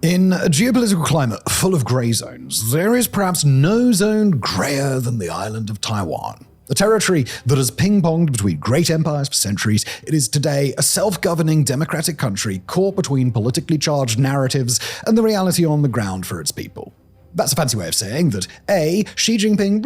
In a geopolitical climate full of grey zones, there is perhaps no zone greyer than the island of Taiwan. A territory that has ping-ponged between great empires for centuries, it is today a self-governing democratic country caught between politically charged narratives and the reality on the ground for its people. That's a fancy way of saying that A, Xi Jinping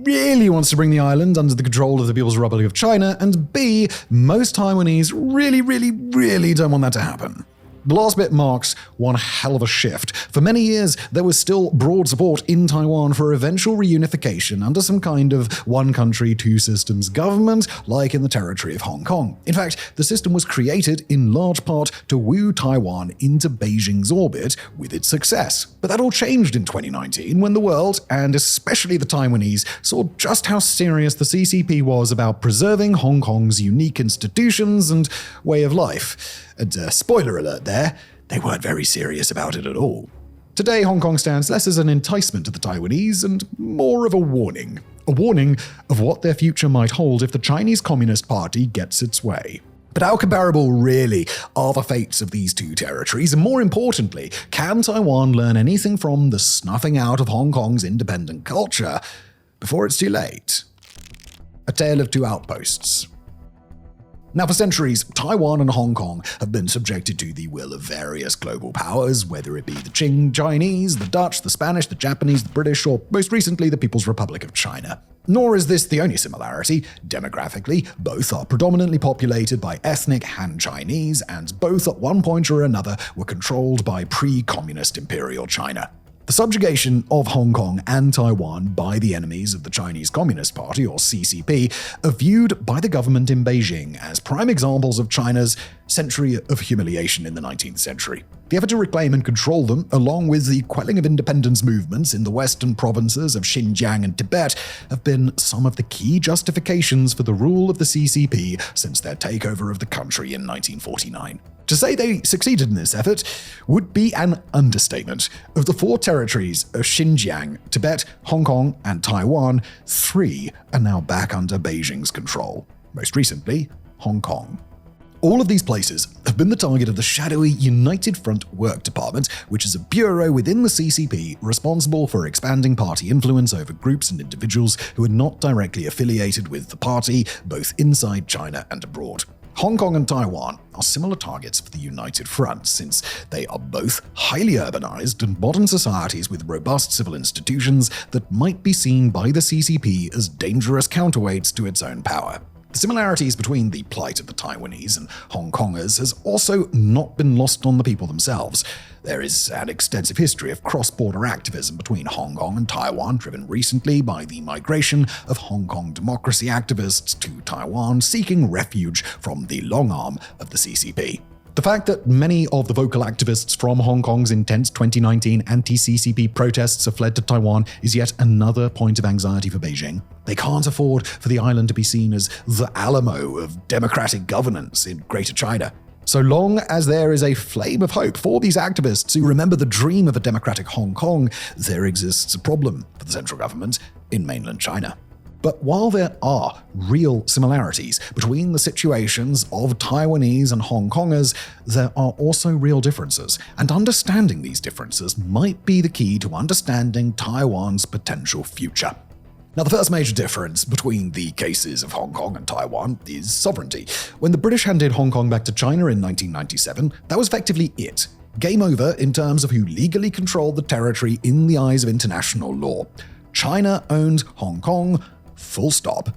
really wants to bring the island under the control of the People's Republic of China, and B, most Taiwanese really don't want that to happen. The last bit marks one hell of a shift. For many years, there was still broad support in Taiwan for eventual reunification under some kind of one country, two systems government, like in the territory of Hong Kong. In fact, the system was created in large part to woo Taiwan into Beijing's orbit with its success. But that all changed in 2019 when the world, and especially the Taiwanese, saw just how serious the CCP was about preserving Hong Kong's unique institutions and way of life. And spoiler alert there, they weren't very serious about it at all. Today, Hong Kong stands less as an enticement to the Taiwanese and more of a warning. A warning of what their future might hold if the Chinese Communist Party gets its way. But how comparable really are the fates of these two territories? And more importantly, can Taiwan learn anything from the snuffing out of Hong Kong's independent culture before it's too late? A tale of two outposts. Now, for centuries, Taiwan and Hong Kong have been subjected to the will of various global powers, whether it be the Qing Chinese, the Dutch, the Spanish, the Japanese, the British, or most recently the People's Republic of China. Nor is this the only similarity. Demographically, both are predominantly populated by ethnic Han Chinese, and both at one point or another were controlled by pre-communist imperial China. The subjugation of Hong Kong and Taiwan by the enemies of the Chinese Communist Party, or CCP, are viewed by the government in Beijing as prime examples of China's century of humiliation in the 19th century. The effort to reclaim and control them, along with the quelling of independence movements in the western provinces of Xinjiang and Tibet, have been some of the key justifications for the rule of the CCP since their takeover of the country in 1949. To say they succeeded in this effort would be an understatement. Of the four territories of Xinjiang, Tibet, Hong Kong, and Taiwan, 3 are now back under Beijing's control. Most recently, Hong Kong. All of these places have been the target of the shadowy United Front Work Department, which is a bureau within the CCP responsible for expanding party influence over groups and individuals who are not directly affiliated with the party, both inside China and abroad. Hong Kong and Taiwan are similar targets for the United Front, since they are both highly urbanized and modern societies with robust civil institutions that might be seen by the CCP as dangerous counterweights to its own power. The similarities between the plight of the Taiwanese and Hong Kongers has also not been lost on the people themselves. There is an extensive history of cross-border activism between Hong Kong and Taiwan, driven recently by the migration of Hong Kong democracy activists to Taiwan seeking refuge from the long arm of the CCP. The fact that many of the vocal activists from Hong Kong's intense 2019 anti-CCP protests have fled to Taiwan is yet another point of anxiety for Beijing. They can't afford for the island to be seen as the Alamo of democratic governance in Greater China. So long as there is a flame of hope for these activists who remember the dream of a democratic Hong Kong, there exists a problem for the central government in mainland China. But while there are real similarities between the situations of Taiwanese and Hong Kongers, there are also real differences, and understanding these differences might be the key to understanding Taiwan's potential future. Now, the first major difference between the cases of Hong Kong and Taiwan is sovereignty. When the British handed Hong Kong back to China in 1997, that was effectively it. Game over in terms of who legally controlled the territory in the eyes of international law. China owned Hong Kong, full stop.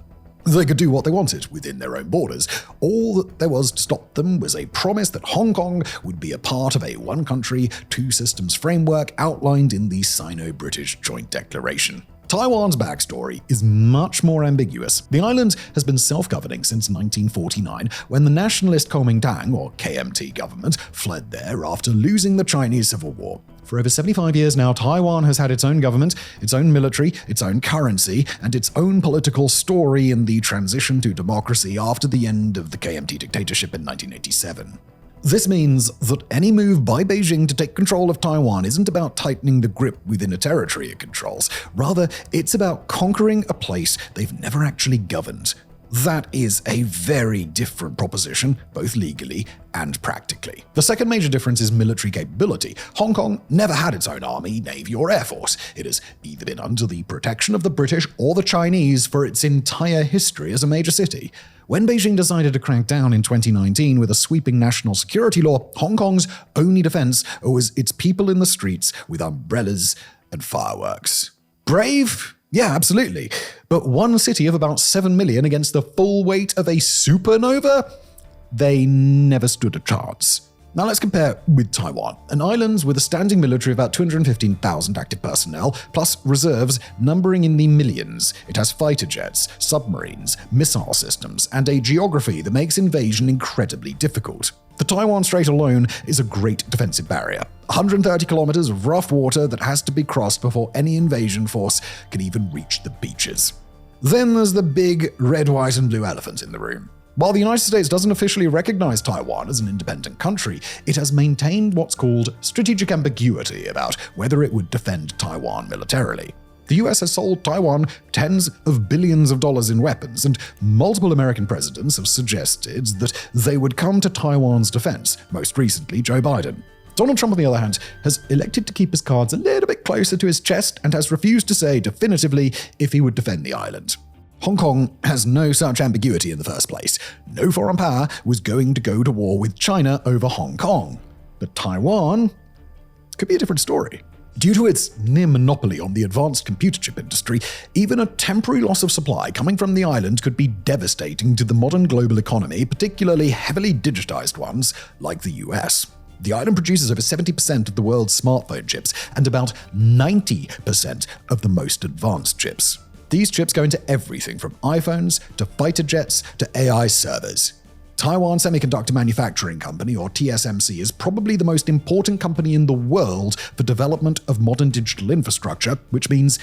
They could do what they wanted within their own borders. All that there was to stop them was a promise that Hong Kong would be a part of a one country, two systems framework outlined in the Sino-British Joint Declaration. Taiwan's backstory is much more ambiguous. The island has been self-governing since 1949, when the nationalist Kuomintang, or KMT government, fled there after losing the Chinese Civil War. For over 75 years now, Taiwan has had its own government, its own military, its own currency, and its own political story in the transition to democracy after the end of the KMT dictatorship in 1987. This means that any move by Beijing to take control of Taiwan isn't about tightening the grip within a territory it controls. Rather, it's about conquering a place they've never actually governed. That is a very different proposition, both legally and practically. The second major difference is military capability. Hong Kong never had its own army, navy, or air force. It has either been under the protection of the British or the Chinese for its entire history as a major city. When Beijing decided to crack down in 2019 with a sweeping national security law, Hong Kong's only defense was its people in the streets with umbrellas and fireworks. Brave? Yeah, absolutely. But one city of about 7 million against the full weight of a supernova? They never stood a chance. Now let's compare with Taiwan, an island with a standing military of about 215,000 active personnel, plus reserves numbering in the millions. It has fighter jets, submarines, missile systems, and a geography that makes invasion incredibly difficult. The Taiwan Strait alone is a great defensive barrier. 130 kilometers of rough water that has to be crossed before any invasion force can even reach the beaches. Then there's the big red, white, and blue elephant in the room. While the United States doesn't officially recognize Taiwan as an independent country, it has maintained what's called strategic ambiguity about whether it would defend Taiwan militarily. The US has sold Taiwan tens of billions of dollars in weapons, and multiple American presidents have suggested that they would come to Taiwan's defense, most recently Joe Biden. Donald Trump, on the other hand, has elected to keep his cards a little bit closer to his chest and has refused to say definitively if he would defend the island. Hong Kong has no such ambiguity in the first place. No foreign power was going to go to war with China over Hong Kong. But Taiwan could be a different story. Due to its near monopoly on the advanced computer chip industry, even a temporary loss of supply coming from the island could be devastating to the modern global economy, particularly heavily digitized ones like the US. The island produces over 70% of the world's smartphone chips and about 90% of the most advanced chips. These chips go into everything from iPhones to fighter jets to AI servers. Taiwan Semiconductor Manufacturing Company, or TSMC, is probably the most important company in the world for development of modern digital infrastructure, which means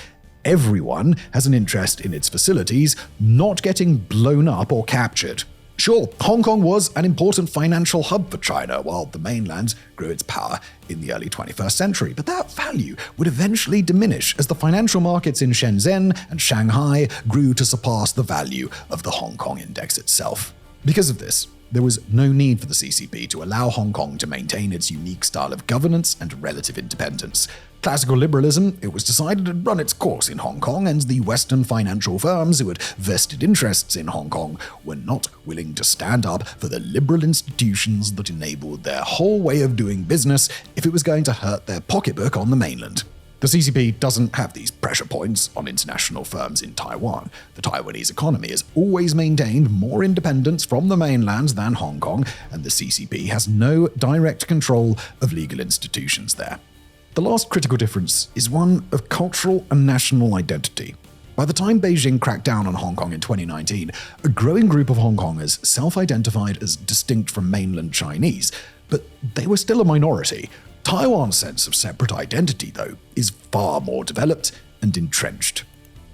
everyone has an interest in its facilities not getting blown up or captured. Sure, Hong Kong was an important financial hub for China while the mainland grew its power in the early 21st century, but that value would eventually diminish as the financial markets in Shenzhen and Shanghai grew to surpass the value of the Hong Kong index itself. Because of this, there was no need for the CCP to allow Hong Kong to maintain its unique style of governance and relative independence. Classical liberalism, it was decided to run its course in Hong Kong, and the Western financial firms who had vested interests in Hong Kong were not willing to stand up for the liberal institutions that enabled their whole way of doing business if it was going to hurt their pocketbook on the mainland. The CCP doesn't have these pressure points on international firms in Taiwan. The Taiwanese economy has always maintained more independence from the mainland than Hong Kong, and the CCP has no direct control of legal institutions there. The last critical difference is one of cultural and national identity. By the time Beijing cracked down on Hong Kong in 2019, a growing group of Hong Kongers self-identified as distinct from mainland Chinese, but they were still a minority. Taiwan's sense of separate identity, though, is far more developed and entrenched.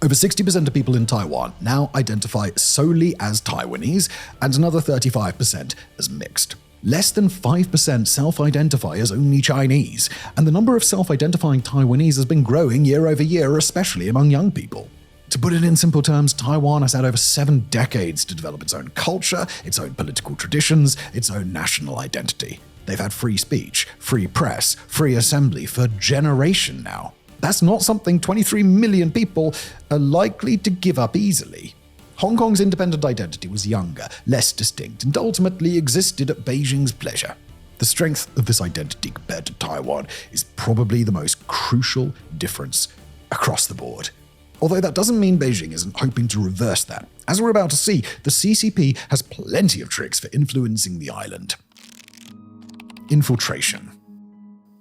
Over 60% of people in Taiwan now identify solely as Taiwanese, and another 35% as mixed. Less than 5% self-identify as only Chinese, and the number of self-identifying Taiwanese has been growing year over year, especially among young people. To put it in simple terms, Taiwan has had over 7 decades to develop its own culture, its own political traditions, its own national identity. They've had free speech, free press, free assembly for generations now. That's not something 23 million people are likely to give up easily. Hong Kong's independent identity was younger, less distinct, and ultimately existed at Beijing's pleasure. The strength of this identity compared to Taiwan is probably the most crucial difference across the board. Although that doesn't mean Beijing isn't hoping to reverse that. As we're about to see, the CCP has plenty of tricks for influencing the island. Infiltration.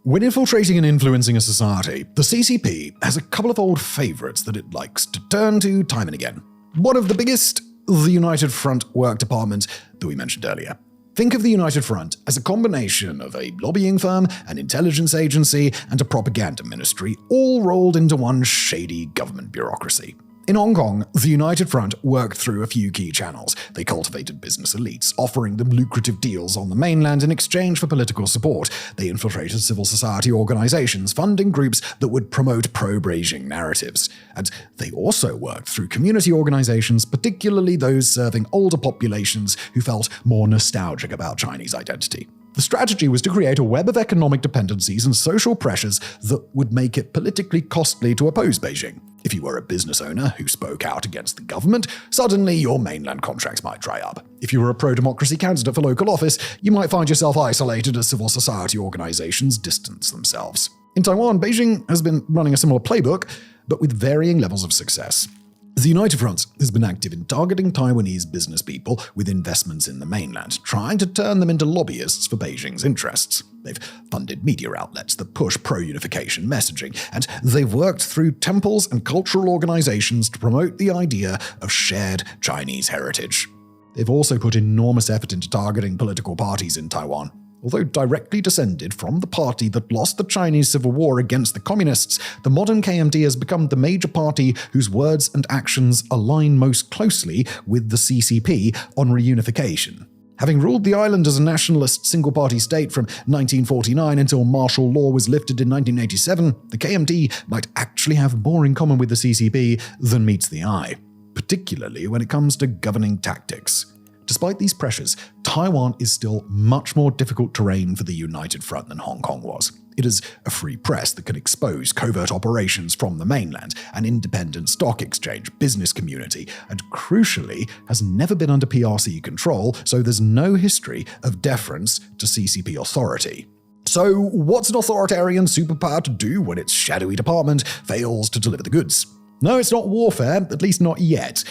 When infiltrating and influencing a society, the CCP has a couple of old favorites that it likes to turn to time and again. One of the biggest, the United Front Work Department that we mentioned earlier. Think of the United Front as a combination of a lobbying firm, an intelligence agency, and a propaganda ministry, all rolled into one shady government bureaucracy. In Hong Kong, the United Front worked through a few key channels. They cultivated business elites, offering them lucrative deals on the mainland in exchange for political support. They infiltrated civil society organizations, funding groups that would promote pro-Beijing narratives. And they also worked through community organizations, particularly those serving older populations who felt more nostalgic about Chinese identity. The strategy was to create a web of economic dependencies and social pressures that would make it politically costly to oppose Beijing. If you were a business owner who spoke out against the government, suddenly your mainland contracts might dry up. If you were a pro-democracy candidate for local office, you might find yourself isolated as civil society organizations distance themselves. In Taiwan, Beijing has been running a similar playbook, but with varying levels of success. The United Front has been active in targeting Taiwanese business people with investments in the mainland, trying to turn them into lobbyists for Beijing's interests. They've funded media outlets that push pro-unification messaging, and they've worked through temples and cultural organizations to promote the idea of shared Chinese heritage. They've also put enormous effort into targeting political parties in Taiwan. Although directly descended from the party that lost the Chinese Civil War against the Communists, the modern KMT has become the major party whose words and actions align most closely with the CCP on reunification. Having ruled the island as a nationalist single-party state from 1949 until martial law was lifted in 1987, the KMT might actually have more in common with the CCP than meets the eye, particularly when it comes to governing tactics. Despite these pressures, Taiwan is still much more difficult terrain for the United Front than Hong Kong was. It is a free press that can expose covert operations from the mainland, an independent stock exchange, business community, and crucially, has never been under PRC control, so there's no history of deference to CCP authority. So what's an authoritarian superpower to do when its shadowy department fails to deliver the goods? No, it's not warfare, at least not yet.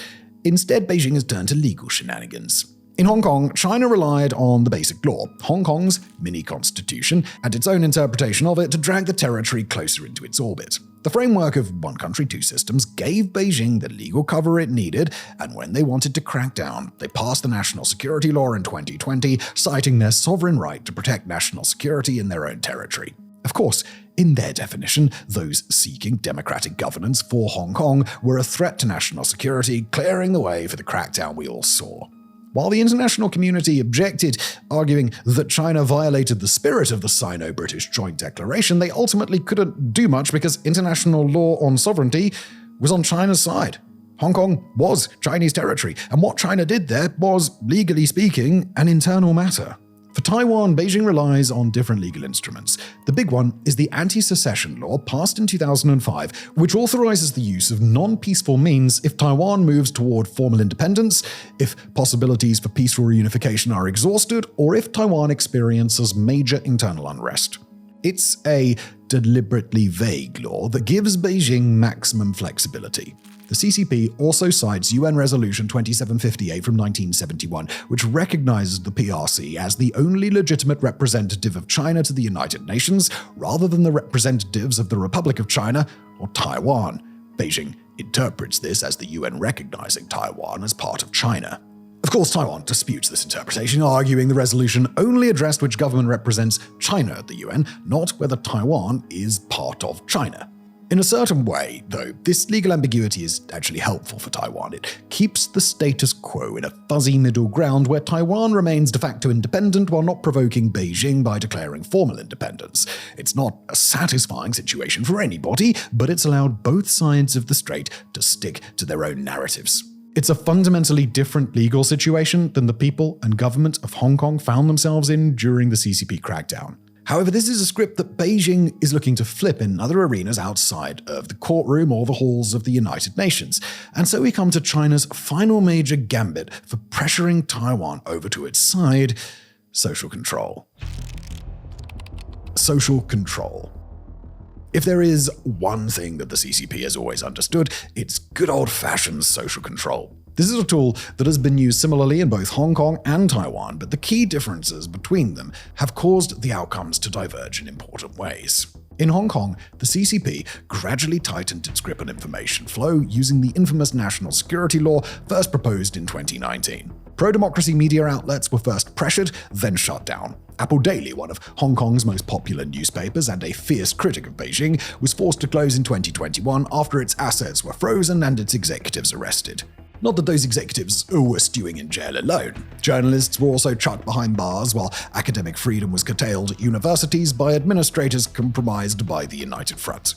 Instead, Beijing has turned to legal shenanigans. In Hong Kong, China relied on the basic law, Hong Kong's mini-constitution, and its own interpretation of it to drag the territory closer into its orbit. The framework of one country, two systems gave Beijing the legal cover it needed, and when they wanted to crack down, they passed the national security law in 2020, citing their sovereign right to protect national security in their own territory. Of course, in their definition, those seeking democratic governance for Hong Kong were a threat to national security, clearing the way for the crackdown we all saw. While the international community objected, arguing that China violated the spirit of the Sino-British Joint Declaration, they ultimately couldn't do much because international law on sovereignty was on China's side. Hong Kong was Chinese territory, and what China did there was, legally speaking, an internal matter. For Taiwan, Beijing relies on different legal instruments. The big one is the anti-secession law passed in 2005, which authorizes the use of non-peaceful means if Taiwan moves toward formal independence, if possibilities for peaceful reunification are exhausted, or if Taiwan experiences major internal unrest. It's a deliberately vague law that gives Beijing maximum flexibility. The CCP also cites UN Resolution 2758 from 1971, which recognizes the PRC as the only legitimate representative of China to the United Nations, rather than the representatives of the Republic of China or Taiwan. Beijing interprets this as the UN recognizing Taiwan as part of China. Of course, Taiwan disputes this interpretation, arguing the resolution only addressed which government represents China at the UN, not whether Taiwan is part of China. In a certain way, though, this legal ambiguity is actually helpful for Taiwan. It keeps the status quo in a fuzzy middle ground where Taiwan remains de facto independent while not provoking Beijing by declaring formal independence. It's not a satisfying situation for anybody, but it's allowed both sides of the strait to stick to their own narratives. It's a fundamentally different legal situation than the people and government of Hong Kong found themselves in during the CCP crackdown. However, this is a script that Beijing is looking to flip in other arenas outside of the courtroom or the halls of the United Nations. And so we come to China's final major gambit for pressuring Taiwan over to its side: social control. Social control. If there is one thing that the CCP has always understood, it's good old-fashioned social control. This is a tool that has been used similarly in both Hong Kong and Taiwan, but the key differences between them have caused the outcomes to diverge in important ways. In Hong Kong, the CCP gradually tightened its grip on information flow using the infamous national security law first proposed in 2019. Pro-democracy media outlets were first pressured, then shut down. Apple Daily, one of Hong Kong's most popular newspapers and a fierce critic of Beijing, was forced to close in 2021 after its assets were frozen and its executives arrested. Not that those executives were stewing in jail alone. Journalists were also chucked behind bars, while academic freedom was curtailed at universities by administrators compromised by the United Front.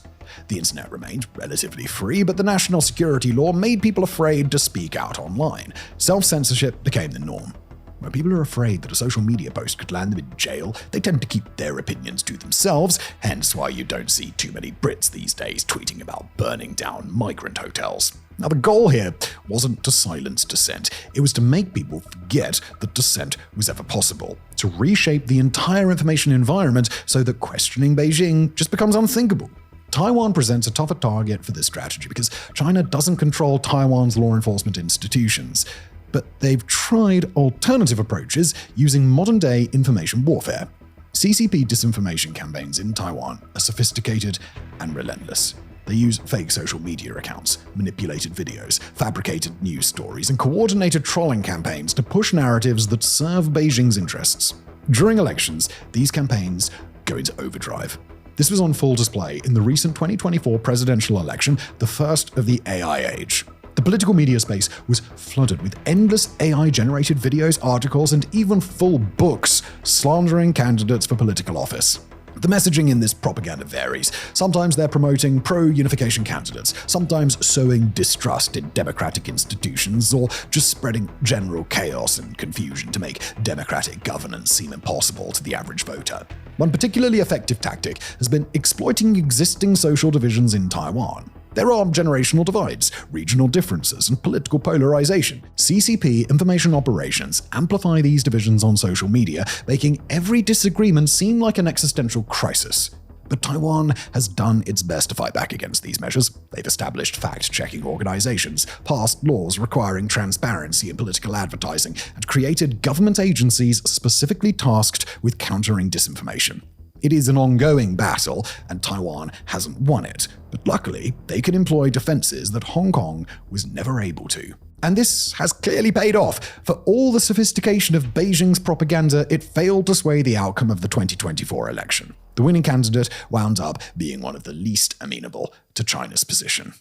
The internet remained relatively free, but the national security law made people afraid to speak out online. Self-censorship became the norm. When people are afraid that a social media post could land them in jail, they tend to keep their opinions to themselves, hence why you don't see too many Brits these days tweeting about burning down migrant hotels. Now, the goal here wasn't to silence dissent. It was to make people forget that dissent was ever possible, to reshape the entire information environment so that questioning Beijing just becomes unthinkable. Taiwan presents a tougher target for this strategy because China doesn't control Taiwan's law enforcement institutions. But they've tried alternative approaches using modern-day information warfare. CCP disinformation campaigns in Taiwan are sophisticated and relentless. They use fake social media accounts, manipulated videos, fabricated news stories, and coordinated trolling campaigns to push narratives that serve Beijing's interests. During elections, these campaigns go into overdrive. This was on full display in the recent 2024 presidential election, the first of the AI age. The political media space was flooded with endless AI-generated videos, articles, and even full books slandering candidates for political office. The messaging in this propaganda varies. Sometimes they're promoting pro-unification candidates, sometimes sowing distrust in democratic institutions, or just spreading general chaos and confusion to make democratic governance seem impossible to the average voter. One particularly effective tactic has been exploiting existing social divisions in Taiwan. There are generational divides, regional differences, and political polarization. CCP information operations amplify these divisions on social media, making every disagreement seem like an existential crisis. But Taiwan has done its best to fight back against these measures. They've established fact-checking organizations, passed laws requiring transparency in political advertising, and created government agencies specifically tasked with countering disinformation. It is an ongoing battle, and Taiwan hasn't won it, but luckily they can employ defenses that Hong Kong was never able to. And this has clearly paid off. For all the sophistication of Beijing's propaganda, it failed to sway the outcome of the 2024 election. The winning candidate wound up being one of the least amenable to China's position.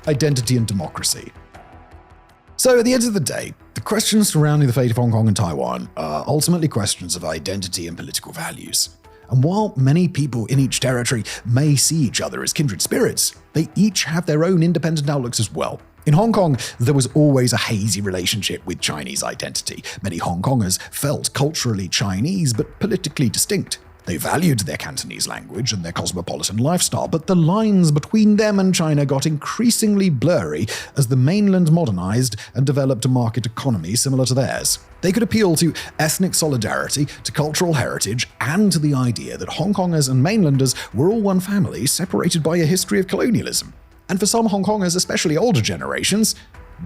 Identity and democracy. So at the end of the day, the questions surrounding the fate of Hong Kong and Taiwan are ultimately questions of identity and political values. And while many people in each territory may see each other as kindred spirits, they each have their own independent outlooks as well. In Hong Kong, there was always a hazy relationship with Chinese identity. Many Hong Kongers felt culturally Chinese but politically distinct. They valued their Cantonese language and their cosmopolitan lifestyle, but the lines between them and China got increasingly blurry as the mainland modernized and developed a market economy similar to theirs. They could appeal to ethnic solidarity, to cultural heritage, and to the idea that Hong Kongers and mainlanders were all one family, separated by a history of colonialism. And for some Hong Kongers, especially older generations,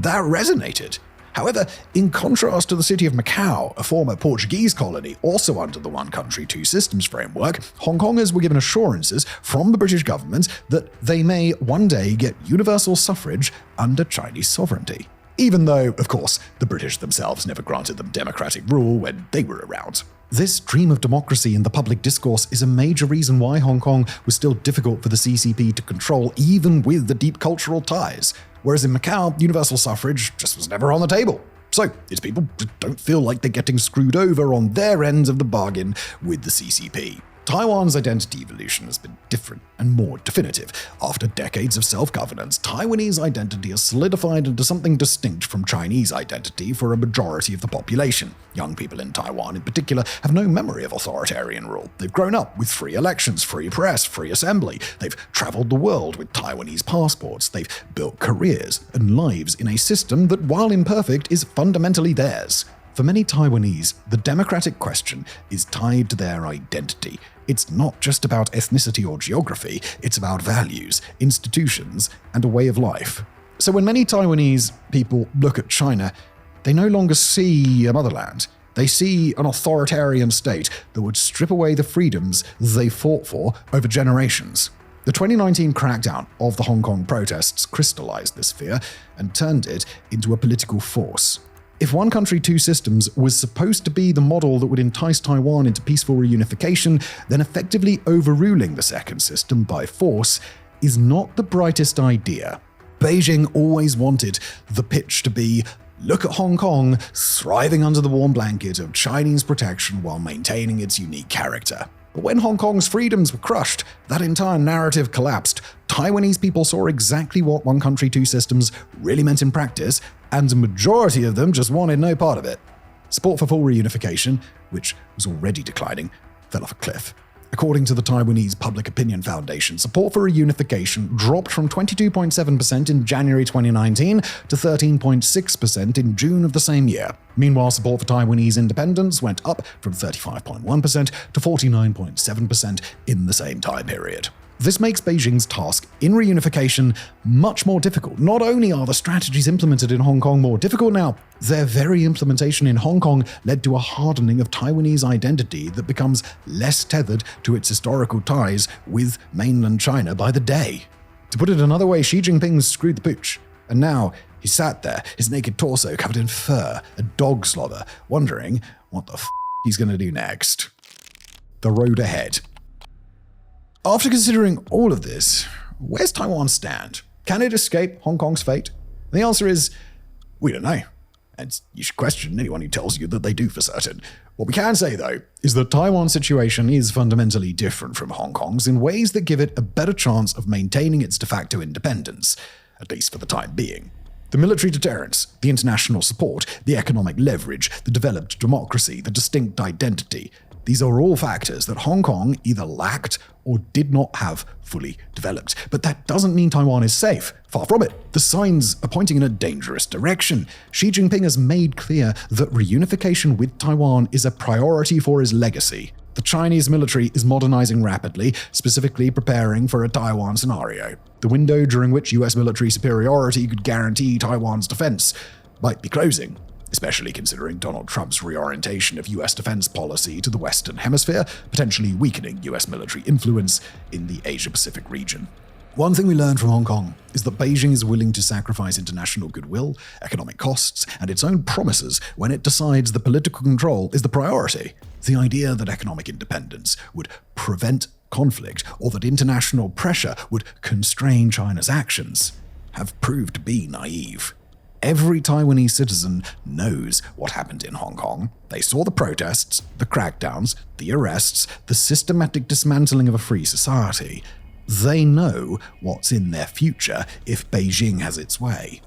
that resonated. However, in contrast to the city of Macau, a former Portuguese colony also under the one country, two systems framework, Hong Kongers were given assurances from the British government that they may one day get universal suffrage under Chinese sovereignty. Even though, of course, the British themselves never granted them democratic rule when they were around. This dream of democracy in the public discourse is a major reason why Hong Kong was still difficult for the CCP to control, even with the deep cultural ties. Whereas in Macau, universal suffrage just was never on the table. So its people just don't feel like they're getting screwed over on their end of the bargain with the CCP. Taiwan's identity evolution has been different and more definitive. After decades of self-governance, Taiwanese identity has solidified into something distinct from Chinese identity for a majority of the population. Young people in Taiwan, in particular, have no memory of authoritarian rule. They've grown up with free elections, free press, free assembly. They've traveled the world with Taiwanese passports. They've built careers and lives in a system that, while imperfect, is fundamentally theirs. For many Taiwanese, the democratic question is tied to their identity. It's not just about ethnicity or geography, it's about values, institutions, and a way of life. So when many Taiwanese people look at China, they no longer see a motherland. They see an authoritarian state that would strip away the freedoms they fought for over generations. The 2019 crackdown of the Hong Kong protests crystallized this fear and turned it into a political force. If one country, two systems was supposed to be the model that would entice Taiwan into peaceful reunification, then effectively overruling the second system by force is not the brightest idea. Beijing always wanted the pitch to be, look at Hong Kong thriving under the warm blanket of Chinese protection while maintaining its unique character. But when Hong Kong's freedoms were crushed, that entire narrative collapsed. Taiwanese people saw exactly what one country, two systems really meant in practice, and a majority of them just wanted no part of it. Support for full reunification, which was already declining, fell off a cliff. According to the Taiwanese Public Opinion Foundation, support for reunification dropped from 22.7% in January 2019 to 13.6% in June of the same year. Meanwhile, support for Taiwanese independence went up from 35.1% to 49.7% in the same time period. This makes Beijing's task in reunification much more difficult. Not only are the strategies implemented in Hong Kong more difficult now, their very implementation in Hong Kong led to a hardening of Taiwanese identity that becomes less tethered to its historical ties with mainland China by the day. To put it another way, Xi Jinping screwed the pooch, and now he sat there, his naked torso covered in fur, a dog slobber, wondering what the he's gonna do next. The road ahead. After considering all of this, where's Taiwan stand? Can it escape Hong Kong's fate? The answer is, we don't know. And you should question anyone who tells you that they do for certain. What we can say, though, is that Taiwan's situation is fundamentally different from Hong Kong's in ways that give it a better chance of maintaining its de facto independence, at least for the time being. The military deterrence, the international support, the economic leverage, the developed democracy, the distinct identity – these are all factors that Hong Kong either lacked or did not have fully developed. But that doesn't mean Taiwan is safe. Far from it. The signs are pointing in a dangerous direction. Xi Jinping has made clear that reunification with Taiwan is a priority for his legacy. The Chinese military is modernizing rapidly, specifically preparing for a Taiwan scenario. The window during which US military superiority could guarantee Taiwan's defense might be closing, especially considering Donald Trump's reorientation of US defense policy to the Western Hemisphere, potentially weakening US military influence in the Asia-Pacific region. One thing we learned from Hong Kong is that Beijing is willing to sacrifice international goodwill, economic costs, and its own promises when it decides the political control is the priority. The idea that economic independence would prevent conflict or that international pressure would constrain China's actions have proved to be naive. Every Taiwanese citizen knows what happened in Hong Kong. They saw the protests, the crackdowns, the arrests, the systematic dismantling of a free society. They know what's in their future if Beijing has its way.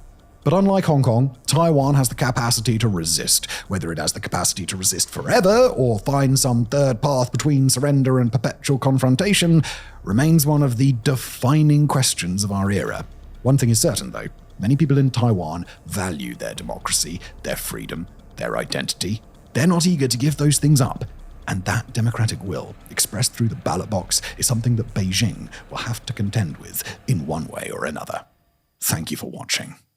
But unlike Hong Kong, Taiwan has the capacity to resist. Whether it has the capacity to resist forever or find some third path between surrender and perpetual confrontation remains one of the defining questions of our era. One thing is certain, though. Many people in Taiwan value their democracy, their freedom, their identity. They're not eager to give those things up. And that democratic will, expressed through the ballot box, is something that Beijing will have to contend with in one way or another. Thank you for watching.